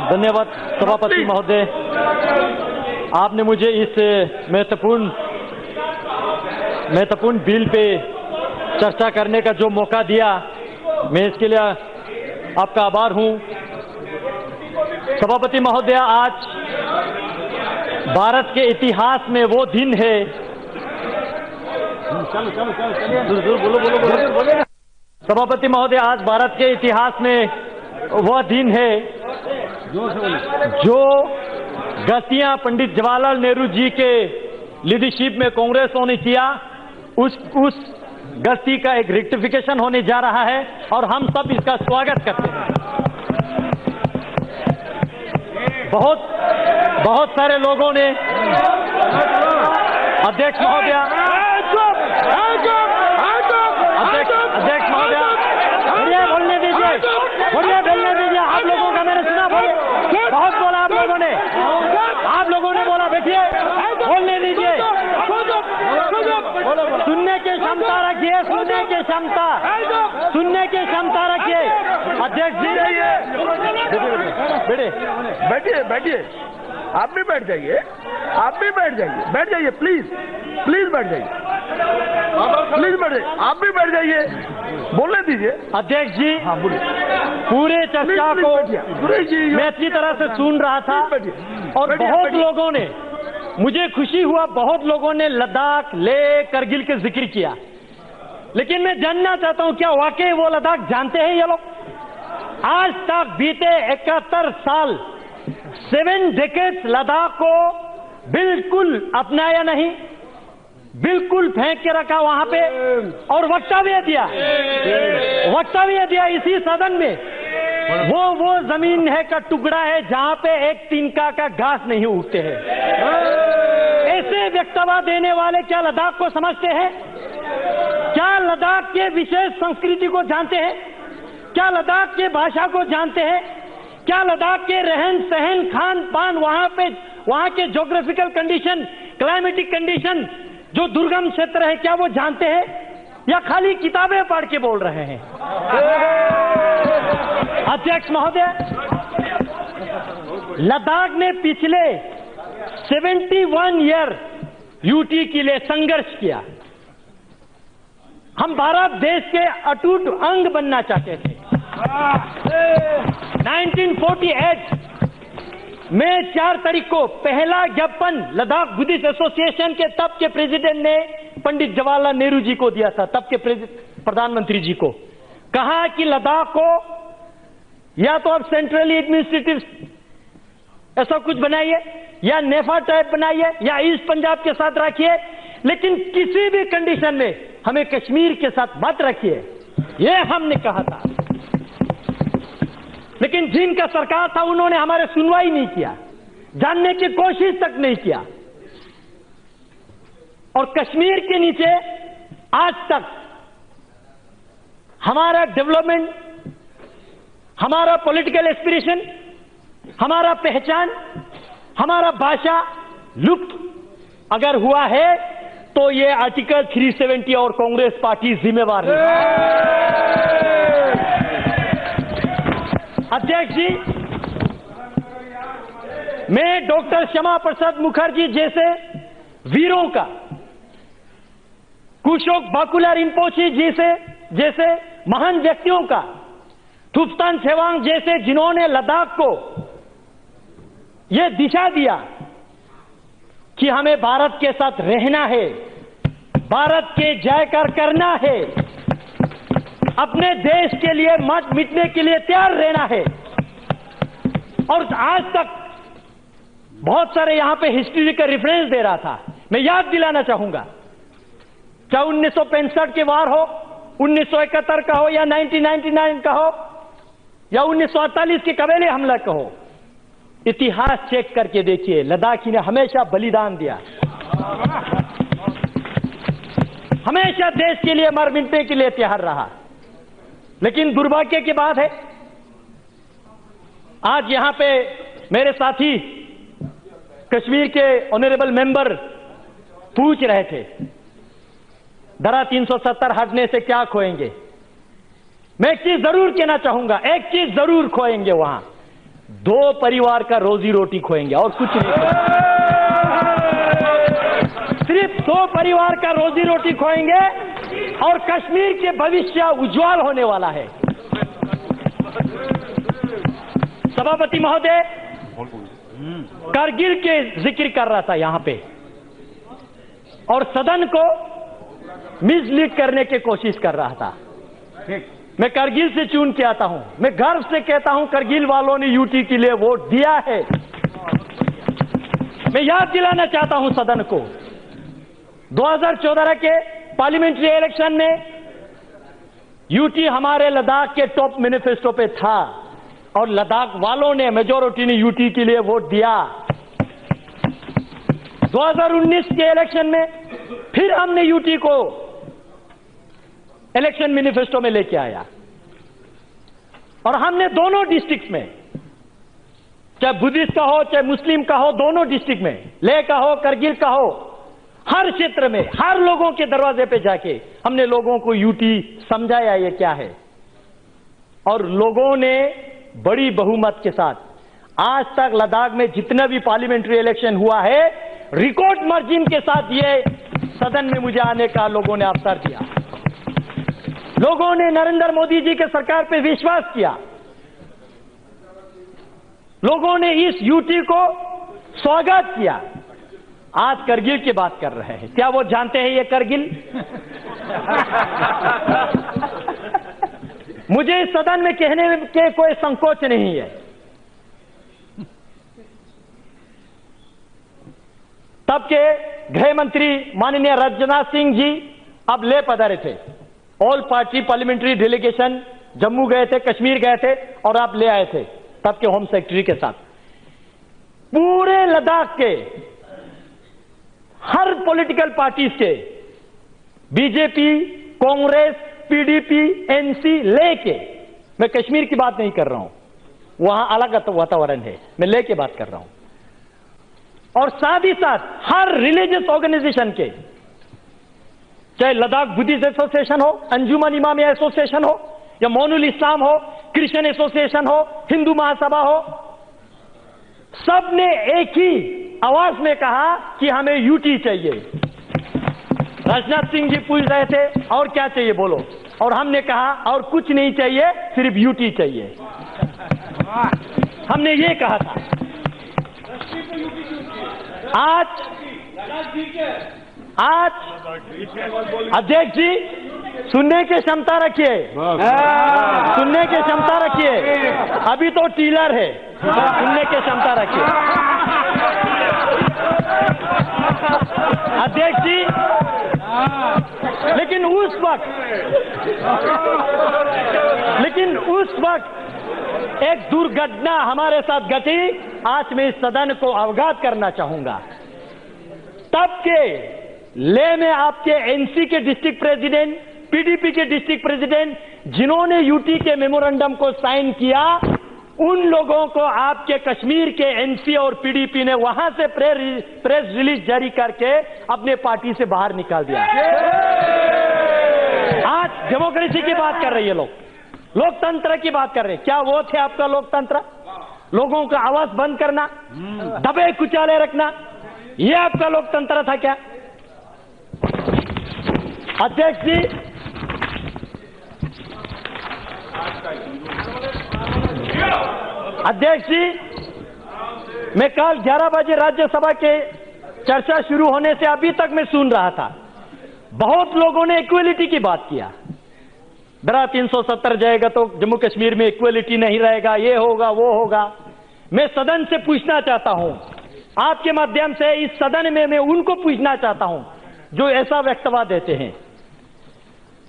धन्यवाद सभापति महोदय, आपने मुझे इस महत्वपूर्ण बिल पे चर्चा करने का जो मौका दिया, मैं इसके लिए आपका आभार हूं। सभापति महोदय, आज भारत के इतिहास में वो दिन है, सभापति महोदय, आज भारत के इतिहास में वह दिन है जो गलतियां पंडित जवाहरलाल नेहरू जी के लीडरशिप में कांग्रेसों ने किया, उस गलती का एक रेक्टिफिकेशन होने जा रहा है और हम सब इसका स्वागत करते हैं। बहुत सारे लोगों ने, अध्यक्ष महोदय, बोलने दीजिए, आप लोगों का मैंने सुना, बहुत बोला आप लोगों ने बोला, बैठिए, बोलने दीजिए, सुनने की क्षमता रखिए, सुनने की क्षमता रखिए। अध्यक्ष जी, बैठिए, आप भी बैठ जाइए, प्लीज बैठ जाइए, आप भी बैठ जाइए, बोलने दीजिए। अध्यक्ष जी, हाँ बोलिए। पूरे चर्चा को मैं अच्छी तरह से सुन रहा था और बहुत लोगों ने, मुझे खुशी हुआ, बहुत लोगों ने लद्दाख, लेह, करगिल के जिक्र किया, लेकिन मैं जानना चाहता हूं क्या वाकई वो लद्दाख जानते हैं ये लोग? आज तक बीते 71 साल 7 डेकेड्स लद्दाख को बिल्कुल अपनाया नहीं, बिल्कुल फेंक के रखा वहां पे और वक्तव्य दिया इसी सदन में। वो जमीन है का टुकड़ा है जहां पे एक तिनका का घास नहीं उगते हैं। ऐसे वक्तव्य देने वाले क्या लद्दाख को समझते हैं? क्या लद्दाख के विशेष संस्कृति को जानते हैं? क्या लद्दाख के भाषा को जानते हैं? क्या लद्दाख के रहन सहन, खान पान, वहां के ज्योग्राफिकल कंडीशन, क्लाइमेटिक कंडीशन, जो दुर्गम क्षेत्र है, क्या वो जानते हैं या खाली किताबें पढ़ के बोल रहे हैं? अध्यक्ष महोदय, लद्दाख ने पिछले 71 ईयर यूटी के लिए संघर्ष किया। हम भारत देश के अटूट अंग बनना चाहते थे। 1948 मई 4 तारीख को पहला ज्ञापन लद्दाख बुद्धिस्ट एसोसिएशन के तब के प्रेसिडेंट ने पंडित जवाहरलाल नेहरू जी को दिया था, तब के प्रधानमंत्री जी को। कहा कि लद्दाख को या तो आप सेंट्रली एडमिनिस्ट्रेटिव ऐसा कुछ बनाइए या नेफा टाइप बनाइए या ईस्ट पंजाब के साथ रखिए, लेकिन किसी भी कंडीशन में हमें कश्मीर के साथ मत रखिए, ये हमने कहा था। लेकिन जिनका सरकार था उन्होंने हमारे सुनवाई नहीं किया, जानने की कोशिश तक नहीं किया और कश्मीर के नीचे आज तक हमारा डेवलपमेंट, हमारा पॉलिटिकल एस्पिरेशन, हमारा पहचान, हमारा भाषा लुप्त अगर हुआ है तो ये आर्टिकल 370 और कांग्रेस पार्टी जिम्मेवार है। अध्यक्ष जी, मैं डॉक्टर श्यामा प्रसाद मुखर्जी जैसे वीरों का, कुशोक बाकुला रिम्पोची जैसे महान व्यक्तियों का, थुप्तान छेवांग जैसे जिन्होंने लद्दाख को यह दिशा दिया कि हमें भारत के साथ रहना है, भारत के जयकार करना है, अपने देश के लिए मत मिटने के लिए तैयार रहना है। और आज तक बहुत सारे यहां पे हिस्ट्री का रेफरेंस दे रहा था, मैं याद दिलाना चाहूंगा, चाहे 1965 के वार हो, 1971 का हो या 1999 का हो या 1948 के कबीले हमला का हो, इतिहास चेक करके देखिए, लद्दाखी ने हमेशा बलिदान दिया, हमेशा देश के लिए मर मिटने के लिए तैयार रहा। लेकिन दुर्भाग्य की बात है, आज यहां पे मेरे साथी कश्मीर के ऑनरेबल मेंबर पूछ रहे थे, धारा 370 हटने से क्या खोएंगे? मैं एक चीज जरूर कहना चाहूंगा, एक चीज जरूर खोएंगे वहां, 2 परिवार का रोजी रोटी खोएंगे और कुछ नहीं खोएंगे। सिर्फ 2 परिवार का रोजी रोटी खोएंगे और कश्मीर के भविष्य उज्जवल होने वाला है। सभापति महोदय कारगिल के जिक्र कर रहा था यहां पे और सदन को मिसलीड करने की कोशिश कर रहा था। मैं कारगिल से चुन के आता हूं, मैं गर्व से कहता हूं कारगिल वालों ने यूटी के लिए वोट दिया है। मैं याद दिलाना चाहता हूं सदन को 2014 के पार्लियामेंट्री इलेक्शन में यूटी हमारे लद्दाख के टॉप मैनिफेस्टो पे था और लद्दाख वालों ने मेजॉरिटी ने यूटी के लिए वोट दिया। 2019 के इलेक्शन में फिर हमने यूटी को इलेक्शन मैनिफेस्टो में लेके आया और हमने दोनों डिस्ट्रिक्ट में, चाहे बुद्धिस्ट का हो चाहे मुस्लिम का हो, दोनों डिस्ट्रिक्ट में, लेह का हो करगिल का हो, हर क्षेत्र में हर लोगों के दरवाजे पे जाके हमने लोगों को यूटी समझाया ये क्या है और लोगों ने बड़ी बहुमत के साथ आज तक लद्दाख में जितना भी पार्लियामेंट्री इलेक्शन हुआ है रिकॉर्ड मार्जिन के साथ ये सदन में मुझे आने का लोगों ने अवसर दिया। लोगों ने नरेंद्र मोदी जी के सरकार पे विश्वास किया। लोगों ने इस यूटी को स्वागत किया। आज करगिल की बात कर रहे हैं, क्या वो जानते हैं ये करगिल? मुझे इस सदन में कहने के कोई संकोच नहीं है। तब के गृह मंत्री माननीय राजनाथ सिंह जी अब ले पधारे थे। All party parliamentary delegation Jammu गए थे, कश्मीर गए थे और आप ले आए थे तब के होम सेक्रेटरी के साथ। पूरे लद्दाख के हर पॉलिटिकल पार्टीज के, बीजेपी, कांग्रेस, पीडीपी, एनसी लेके, मैं कश्मीर की बात नहीं कर रहा हूं, वहां अलग वातावरण है, मैं लेके बात कर रहा हूं, और साथ ही साथ हर रिलीजियस ऑर्गेनाइजेशन के, चाहे लद्दाख बुद्धिस्ट एसोसिएशन हो, अंजुमन इमामिया एसोसिएशन हो, या मोनुल इस्लाम हो, क्रिश्चियन एसोसिएशन हो, हिंदू महासभा हो, सब ने एक ही आवाज में कहा कि हमें यूटी चाहिए। राजनाथ सिंह जी पूछ रहे थे और क्या चाहिए बोलो, और हमने कहा और कुछ नहीं चाहिए, सिर्फ यूटी चाहिए। हमने ये कहा था। आज अध्यक्ष जी सुनने की क्षमता रखिए, सुनने की क्षमता रखिए, अभी तो टीलर है, सुनने की क्षमता रखिए। अध्यक्ष जी, लेकिन उस वक्त एक दुर्घटना हमारे साथ घटी, आज मैं इस सदन को अवगत करना चाहूंगा। तब के लेह में आपके एनसी के डिस्ट्रिक्ट प्रेसिडेंट, पीडीपी के डिस्ट्रिक्ट प्रेसिडेंट, जिन्होंने यूटी के मेमोरेंडम को साइन किया, उन लोगों को आपके कश्मीर के एनसी और पीडीपी ने वहां से प्रेस रिलीज जारी करके अपने पार्टी से बाहर निकाल दिया। आज डेमोक्रेसी की बात कर रही है लोग, लोकतंत्र की बात कर रहे हैं। क्या वो थे आपका लोकतंत्र? लोगों का आवाज बंद करना, दबे कुचाले रखना, ये आपका लोकतंत्र था क्या? अध्यक्ष जी, मैं कल 11 बजे राज्यसभा के चर्चा शुरू होने से अभी तक मैं सुन रहा था, बहुत लोगों ने इक्वलिटी की बात किया। धारा 370 जाएगा तो जम्मू कश्मीर में इक्वलिटी नहीं रहेगा, ये होगा वो होगा। मैं सदन से पूछना चाहता हूं, आपके माध्यम से इस सदन में मैं उनको पूछना चाहता हूं जो ऐसा वक्तव्य देते हैं।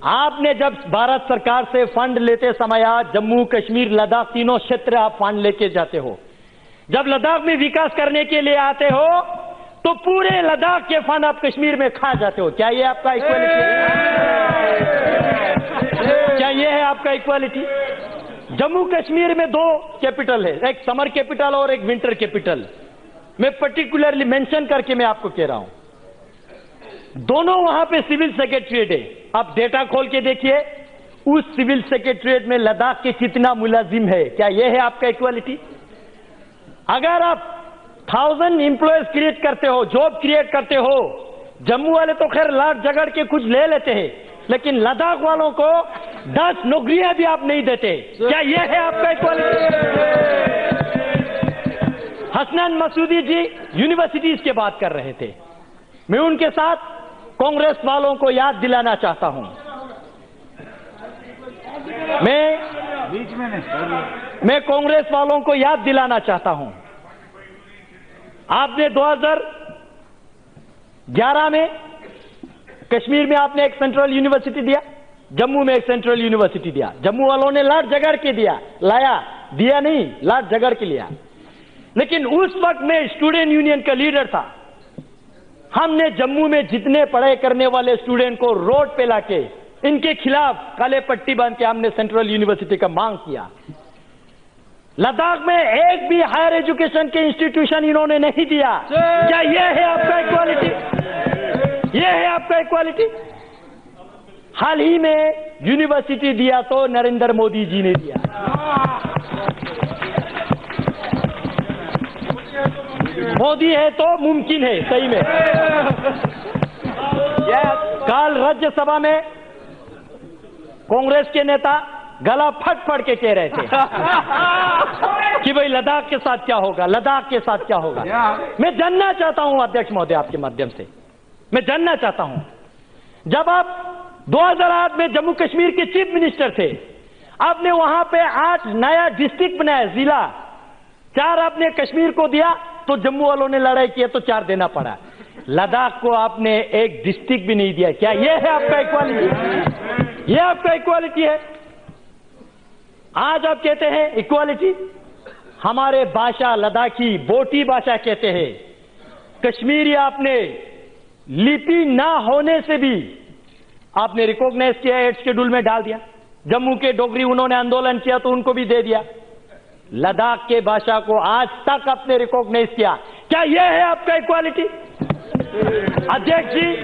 आपने जब भारत सरकार से फंड लेते समय जम्मू कश्मीर लद्दाख तीनों क्षेत्र आप फंड लेके जाते हो, जब लद्दाख में विकास करने के लिए आते हो तो पूरे लद्दाख के फंड आप कश्मीर में खा जाते हो। क्या ये आपका इक्वालिटी है? क्या ये है आपका इक्वालिटी? जम्मू कश्मीर में 2 कैपिटल है, एक समर कैपिटल और एक विंटर कैपिटल। मैं पर्टिकुलरली मेंशन करके मैं आपको कह रहा हूं, दोनों वहां पे सिविल सेक्रेटरीट है। आप डेटा खोल के देखिए, उस सिविल सेक्रेटरीट में लद्दाख के कितना मुलाजिम है। क्या यह है आपका इक्वालिटी? अगर आप 1000 एम्प्लॉयज क्रिएट करते हो, जॉब क्रिएट करते हो, जम्मू वाले तो खैर लाख झगड़ के कुछ ले लेते हैं, लेकिन लद्दाख वालों को 10 नौकरियां भी आप नहीं देते। क्या यह है आपका इक्वालिटी? हसनैन मसूदी जी यूनिवर्सिटीज की बात कर रहे थे। मैं उनके साथ कांग्रेस वालों को याद दिलाना चाहता हूं। मैं कांग्रेस वालों को याद दिलाना चाहता हूं, आपने 2011 में कश्मीर में आपने एक सेंट्रल यूनिवर्सिटी दिया, जम्मू में एक सेंट्रल यूनिवर्सिटी दिया। जम्मू वालों ने लाट झगड़ के दिया नहीं, लाट झगड़ के लिया। लेकिन उस वक्त मैं स्टूडेंट यूनियन का लीडर था। हमने जम्मू में जितने पढ़ाई करने वाले स्टूडेंट को रोड पे लाके इनके खिलाफ काले पट्टी बांध के हमने सेंट्रल यूनिवर्सिटी का मांग किया। लद्दाख में एक भी हायर एजुकेशन के इंस्टीट्यूशन इन्होंने नहीं दिया। क्या यह है आपका इक्वालिटी? यह है आपका इक्वालिटी? हाल ही में यूनिवर्सिटी दिया तो नरेंद्र मोदी जी ने दिया। मोदी है तो मुमकिन है सही में। कल राज्यसभा में कांग्रेस के नेता गला फट के कह रहे थे कि भाई लद्दाख के साथ क्या होगा, लद्दाख के साथ क्या होगा। मैं जानना चाहता हूं अध्यक्ष महोदय, आपके माध्यम से मैं जानना चाहता हूं, जब आप 2008 में जम्मू कश्मीर के चीफ मिनिस्टर थे, आपने वहां पे 8 नया डिस्ट्रिक्ट बनाया, जिला 4 आपने कश्मीर को दिया, तो जम्मू वालों ने लड़ाई किया तो 4 देना पड़ा। लद्दाख को आपने एक डिस्ट्रिक्ट भी नहीं दिया। क्या यह है आपका इक्वालिटी? यह आपका इक्वालिटी है? आज आप कहते हैं इक्वालिटी। हमारे भाषा लद्दाखी बोटी भाषा कहते हैं। कश्मीरी आपने लिपि ना होने से भी आपने रिकॉग्नाइज किया, 8 शेड्यूल में डाल दिया। जम्मू के डोगरी उन्होंने आंदोलन किया तो उनको भी दे दिया। लद्दाख के भाषा को आज तक आपने रिकॉग्नाइज किया। क्या यह है आपका इक्वालिटी? अध्यक्ष जी,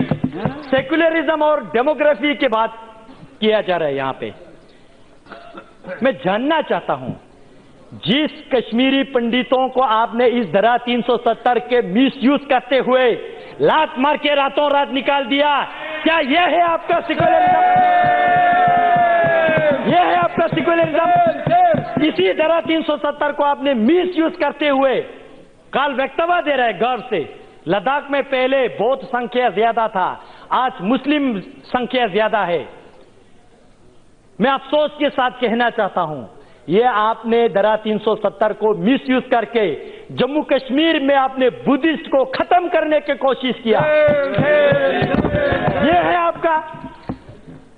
सेक्युलरिज्म और डेमोग्राफी की बात किया जा रहा है यहां पे। मैं जानना चाहता हूं, जिस कश्मीरी पंडितों को आपने इस धारा 370 के मिसयूज करते हुए लात मार के रातों रात निकाल दिया, क्या यह है आपका सेक्युलरिज्म? यह है आपका सेक्युलरिज्म? इसी धारा 370 को आपने मिसयूज करते हुए काल वक्तव्य दे रहा है गर्व से। लद्दाख में पहले बौद्ध संख्या ज्यादा था, आज मुस्लिम संख्या ज्यादा है। मैं अफसोस के साथ कहना चाहता हूं, यह आपने धारा 370 को मिसयूज करके जम्मू कश्मीर में आपने बुद्धिस्ट को खत्म करने की कोशिश किया। यह है आपका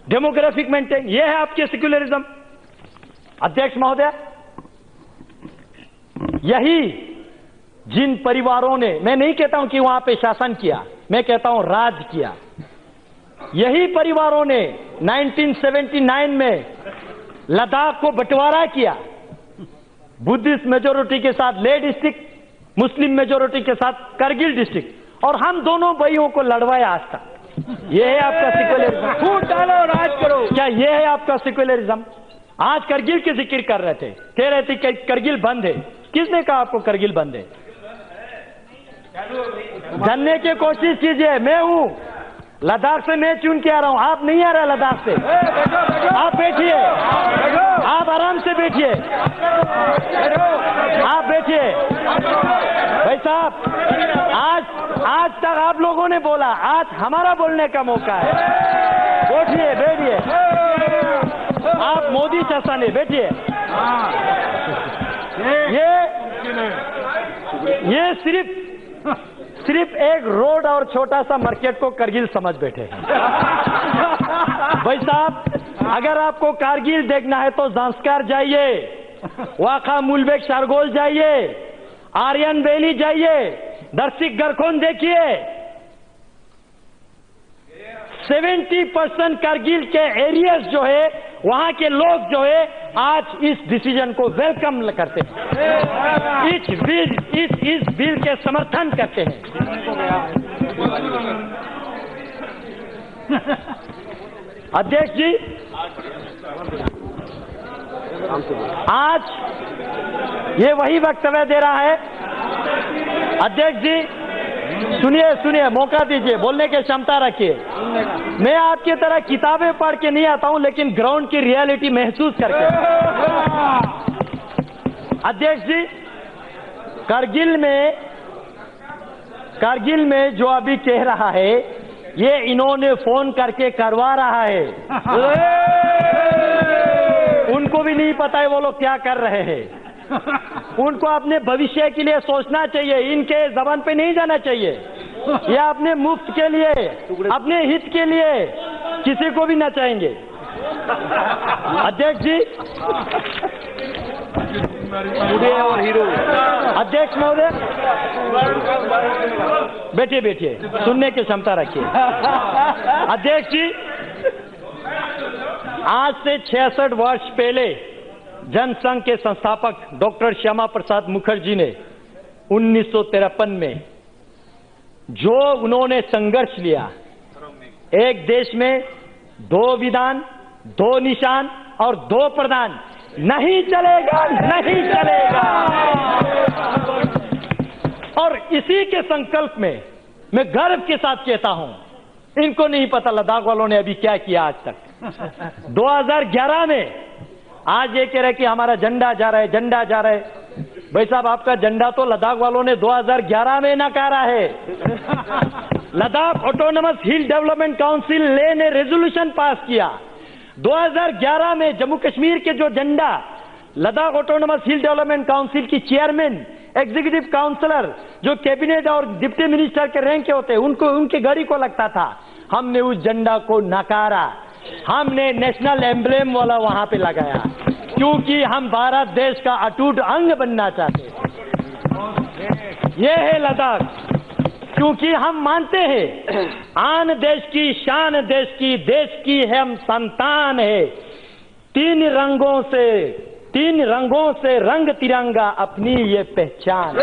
डेमोग्राफिक मेंटेन, यह है आपके सेक्युलरिज्म। अध्यक्ष महोदय, यही जिन परिवारों ने, मैं नहीं कहता हूं कि वहां पे शासन किया, मैं कहता हूं राज किया, यही परिवारों ने 1979 में लद्दाख को बंटवारा किया। बुद्धिस्ट मेजोरिटी के साथ लेह डिस्ट्रिक्ट, मुस्लिम मेजोरिटी के साथ करगिल डिस्ट्रिक्ट, और हम दोनों भाइयों को लड़वाया आज तक। यह है आपका सेक्युलरिज्म? फूट डालो, राज करो। क्या यह है आपका सेक्युलरिज्म? आज करगिल की जिक्र कर रहे थे, कह रहे थे कि करगिल बंद है। किसने कहा आपको करगिल बंद है? जानने की कोशिश कीजिए। मैं हूं लद्दाख से, मैं चुन के आ रहा हूं, आप नहीं आ रहे लद्दाख से। आप बैठिए, आप आराम से बैठिए, आप बैठिए। भाई साहब, आज तक आप लोगों ने बोला, आज हमारा बोलने का मौका है। बैठिए, बैठिए, आप मोदी चाचा ने बैठिए। ये सिर्फ एक रोड और छोटा सा मार्केट को करगिल समझ बैठे हैं। भाई साहब, अगर आपको कारगिल देखना है तो जांस्कार जाइए, वाखा मुलबेग शारगोल जाइए, आर्यन वैली जाइए, दर्शिक गरखोन देखिए। 70% कारगिल के एरियाज जो है, वहां के लोग जो है आज इस डिसीजन को वेलकम करते हैं, इस बिल के समर्थन करते हैं। अध्यक्ष जी, आज ये वही वक्तव्य दे रहा है अध्यक्ष जी सुनिए सुनिए, मौका दीजिए, बोलने की क्षमता रखिए। मैं आपकी तरह किताबें पढ़ के नहीं आता हूं, लेकिन ग्राउंड की रियलिटी महसूस करके। अध्यक्ष जी, कारगिल में जो अभी कह रहा है, ये इन्होंने फोन करके करवा रहा है। उनको भी नहीं पता है वो लोग क्या कर रहे हैं। उनको अपने भविष्य के लिए सोचना चाहिए, इनके जबान पे नहीं जाना चाहिए। ये अपने मुफ्त के लिए, अपने हित के लिए किसी को भी नचाएंगे। अध्यक्ष जी, और हीरो अध्यक्ष महोदय, बैठिए बैठिए, सुनने की क्षमता रखिए। अध्यक्ष जी, आज से 66 वर्ष पहले जनसंघ के संस्थापक डॉक्टर श्यामा प्रसाद मुखर्जी ने 1953 में जो उन्होंने संघर्ष लिया, एक देश में 2 विधान, 2 निशान और 2 प्रधान, नहीं चलेगा, नहीं चलेगा। और इसी के संकल्प में मैं गर्व के साथ कहता हूं, इनको नहीं पता लद्दाख वालों ने अभी क्या किया आज तक। 2011 में आज ये कह रहे कि हमारा झंडा जा रहा है, झंडा जा रहा है। भाई साहब, आपका झंडा तो लद्दाख वालों ने 2011 में नकारा है। लद्दाख ऑटोनमस हिल डेवलपमेंट काउंसिल ने रेजोल्यूशन पास किया 2011 में। जम्मू कश्मीर के जो झंडा लद्दाख ऑटोनमस हिल डेवलपमेंट काउंसिल की चेयरमैन, एग्जीक्यूटिव काउंसलर, जो कैबिनेट और डिप्टी मिनिस्टर के रैंक के होते, उनको उनके गाड़ी को लगता था, हमने उस झंडा को नकारा। हमने नेशनल एम्ब्लेम वाला वहां पे लगाया, क्योंकि हम भारत देश का अटूट अंग बनना चाहते हैं। ये है लद्दाख, क्योंकि हम मानते हैं आन देश की शान, देश की हम संतान है। 3 रंगों से रंग तिरंगा अपनी ये पहचान।